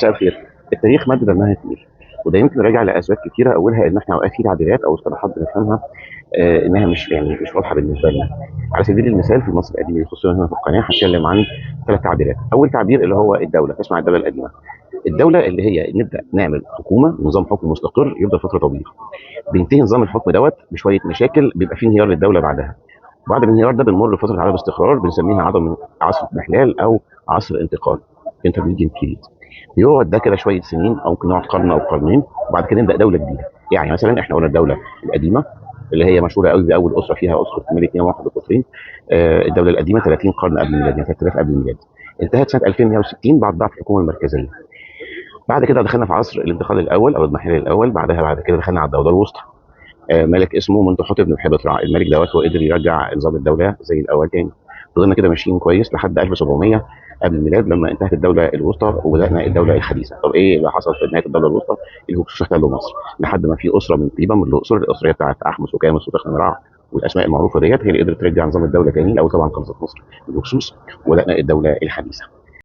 مساء الخير. التاريخ مادة دمها تقيل، وده يمكن راجع لأسباب كتيرة، أولها إن إحنا أوقات في تعبيرات أو اصطلاحات بنفهمها إنها مش واضحة بالنسبة لنا. على سبيل المثال في مصر القديمة، خصوصا هنا في القناة هتكلم عن ثلاث تعبيرات. أول تعبير اللي هو الدولة، تسمع الدولة القديمة. الدولة اللي هي نبدأ نعمل حكومة، نظام حكم مستقر يفضل فترة طويلة، بينتهي نظام الحكم دوت بشوية مشاكل، بيبقى فيه انهيار للدولة بعدها. بعد الانهيار ده بنمر بفترة عدم استقرار بنسميها عدم عصر اضمحلال أو عصر انتقال، انترميديت بيريد. يقعد ده كده شويه سنين او ممكن نقعد قرن او قرنين، وبعد كده نبدا دوله جديده. يعني مثلا احنا قلنا الدوله القديمه اللي هي مشهوره قوي باول اسره فيها اسره الملك 201 القطرين. الدوله القديمه 30 قرن قبل الميلاد، يعني 3000 قبل الميلاد. انتهت سنه 2160 بعد ضعف الحكومه المركزيه. بعد كده دخلنا في عصر الانتقال الاول او الاضمحلال الاول. بعد كده دخلنا على الدوله الوسطى. ملك اسمه منتحوت بن محبط. الملك دوت هو قدر يرجع نظام الدوله زي الاول تاني. فضلنا كده ماشيين كويس لحد 1700 قبل الميلاد لما انتهت الدوله الوسطى وبدانا الدوله الحديثه. طب ايه اللي حصل في نهايه الدوله الوسطى؟ الهكسوس احتلوا مصر لحد ما في اسره من طيبه، من الاقصر، الاسريه بتاعت احمس وكامس وتخنمرع والاسماء المعروفه ديت، هي اللي قدرت ترجع نظام الدوله تاني. الاول طبعا خلصت مصر الهكسوس وبدانا الدوله الحديثه.